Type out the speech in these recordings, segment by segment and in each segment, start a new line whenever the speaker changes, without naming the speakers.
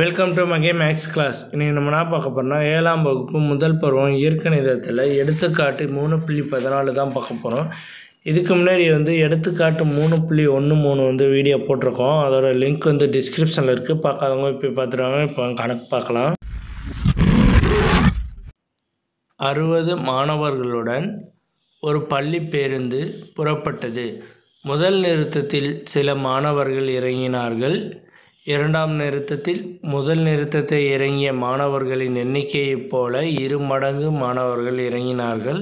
Welcome to மகே maths class. இன்றைக்கி நம்ம என்ன பார்க்க போகிறோம்னா 7ஆம் வகுப்பு முதல் பருவம் இயற்கணிதத்தில் எடுத்துக்காட்டு 3.14 தான் பார்க்க போகிறோம். இதுக்கு முன்னாடி எடுத்துக்காட்டு 3.13 வீடியோ போட்டிருக்கோம். அதோட லிங்க் டிஸ்கிரிப்ஷனில் இருக்குது. பார்க்காதவங்க இப்போ பார்த்துருவாங்க. இப்போ கணக்கு பார்க்கலாம். 60 மாணவர்களுடன் ஒரு பள்ளி பேருந்து புறப்பட்டது. முதல் நிறுத்தத்தில் சில மாணவர்கள் இறங்கினார்கள். இரண்டாம் நிறுத்தத்தில் முதல் நிறுத்தத்தை இறங்கிய மாணவர்களின் எண்ணிக்கையைப் போல 2 மடங்கு மாணவர்கள் இறங்கினார்கள்.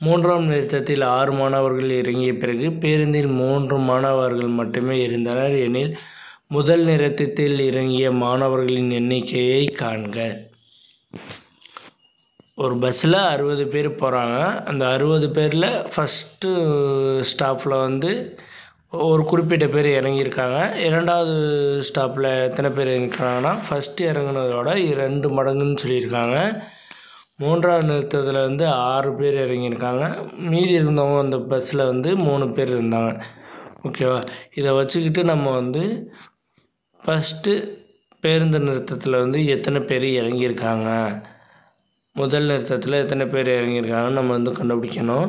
மூன்றாம் நிறுத்தத்தில் 6 மாணவர்கள் இறங்கிய பிறகு பேருந்தில் 3 மாணவர்கள் மட்டுமே இருந்தனர் எனில் முதல் நிறுத்தத்தில் இறங்கிய மாணவர்களின் எண்ணிக்கையை காண்க. ஒரு பஸ்ஸில் 60 பேர் போகிறாங்க. அந்த 60 பேரில் ஃபஸ்ட்டு ஸ்டாப்பில் ஒரு குறிப்பிட்ட பேர் இறங்கியிருக்காங்க. இரண்டாவது ஸ்டாப்பில் எத்தனை பேர் இறங்கியிருக்காங்கன்னா ஃபஸ்ட்டு இறங்குனதோட 2 மடங்குன்னு சொல்லியிருக்காங்க. மூன்றாவது நிறுத்தத்தில் 6 பேர் இறங்கியிருக்காங்க. மீதி இருந்தவங்க அந்த பஸ்ஸில் 3 பேர் இருந்தாங்க. ஓகேவா? இதை வச்சுக்கிட்டு நம்ம ஃபஸ்ட்டு பேருந்து நிறுத்தத்தில் எத்தனை பேர் இறங்கியிருக்காங்க, முதல் நிறுத்தத்தில் எத்தனை பேர் இறங்கியிருக்காங்கன்னு நம்ம கண்டுபிடிக்கணும்.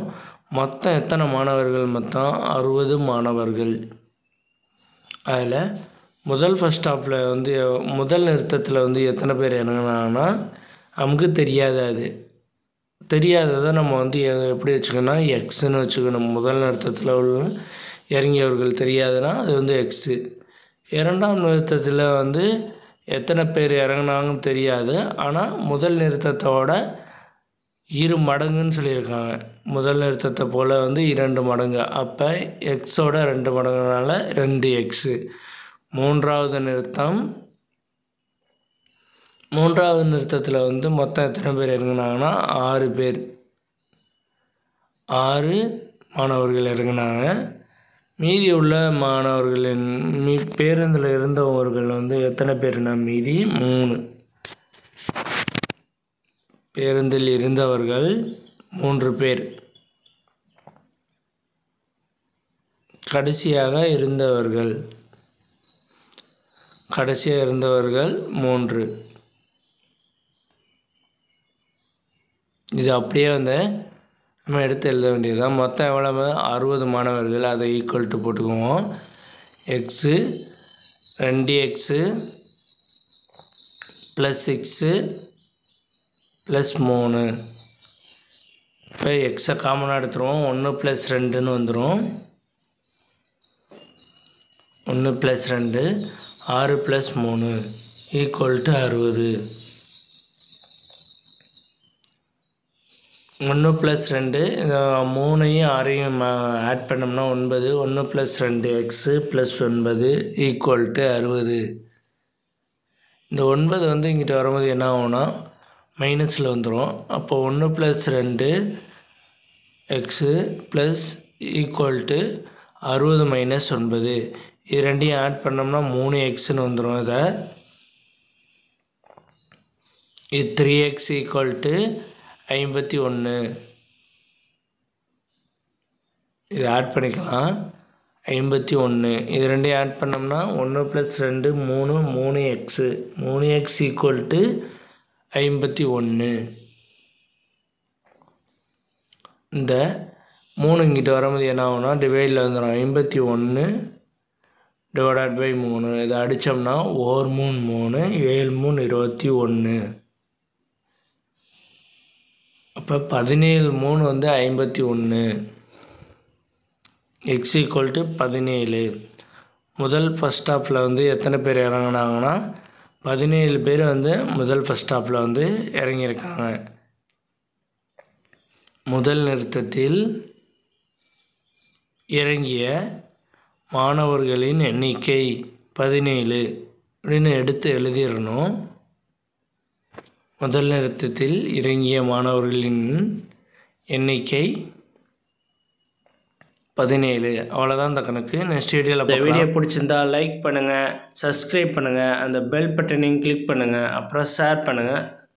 மொத்தம் எத்தனை மாணவர்கள்? மொத்தம் 60 மாணவர்கள். அதில் ஃபஸ்ட் ஸ்டாப்பில் முதல் நிறுத்தத்தில் எத்தனை பேர் இறங்கினாங்கன்னா நமக்கு தெரியாது. அது தெரியாததை நம்ம எப்படி வச்சுக்கணும்னா எக்ஸ்ன்னு வச்சுக்கணும். முதல் நிறுத்தத்தில் இறங்கியவர்கள் தெரியாதுன்னா அது எக்ஸு. இரண்டாம் நிறுத்தத்தில் எத்தனை பேர் இறங்கினாங்கன்னு தெரியாது. ஆனால் முதல் நிறுத்தத்தோட 2 மடங்குன்னு சொல்லியிருக்காங்க. முதல் நிறுத்தத்தை போல் 2 மடங்கு. அப்போ எக்ஸோட 2 மடங்குனால 2x. மூன்றாவது நிறுத்தத்தில் மொத்தம் எத்தனை பேர் இறங்கினாங்கன்னா 6 பேர். 6 மாணவர்கள் இறங்கினாங்க. மீதி உள்ள மாணவர்களின் பேருந்தில் இருந்தவர்கள் எத்தனை பேர்னா மீதி 3. பேருந்தில் இருந்தவர்கள் 3 பேர். கடைசியாக இருந்தவர்கள் 3. இது அப்படியே நம்ம எடுத்து எழுத வேண்டியதுதான். மொத்தம் எவ்வளவு? 60 மாணவர்கள். அதை ஈக்குவல் டு போட்டுக்குவோம். X 2x + 6 + 3. இப்போ எக்ஸை காமனாக எடுத்துருவோம். 1 + 2ன்னு வந்துடும். 1 + 2 6 + 3 = 60. 1 + 2 இந்த 3ஐயும் 6ஐயும் ஆட் பண்ணோம்னா 9. 1 + 2x + 9 = 60. இந்த 9 இங்கிட்ட வரும்போது என்ன ஆகும்னா மைனஸில் வந்துடும். அப்போ 1 + 2 x = 60 - 9. இது ரெண்டையும் ஆட் பண்ணோம்னா 3xன்னு வந்துடும். இது 3x = 51. இது ஆட் பண்ணிக்கலாம். 51. இது ரெண்டையும் ஆட் பண்ணோம்னா 1 + 2 3 3x. 3x = 51. இந்த 3 இங்கிட்ட வரும்போது என்ன ஆகும்னா டிவைடில் வந்துடும். 51 / 3. இதை அடித்தோம்னா 1 3 3 7 3 21. அப்போ 17 3 51. x = 17. ஃபஸ்ட் ஸ்டாப்பில் எத்தனை பேர் இறங்கினாங்கன்னா 17 பேர் ஃபஸ்ட் ஸ்டாப்பில் இறங்கியிருக்காங்க. முதல் நிறுத்தத்தில் இறங்கிய மாணவர்களின் எண்ணிக்கை 17 அப்படின்னு எடுத்து எழுதிடணும். முதல் நிறுத்தத்தில் இறங்கிய மாணவர்களின் எண்ணிக்கை 17. அவ்வளோதான் இந்த கணக்கு. நெக்ஸ்ட் வீடியோவில் இந்த வீடியோ பிடிச்சிருந்தா லைக் பண்ணுங்கள், சப்ஸ்கிரைப் பண்ணுங்கள், அந்த பெல் பட்டனையும் கிளிக் பண்ணுங்கள், அப்புறம் ஷேர் பண்ணுங்கள்.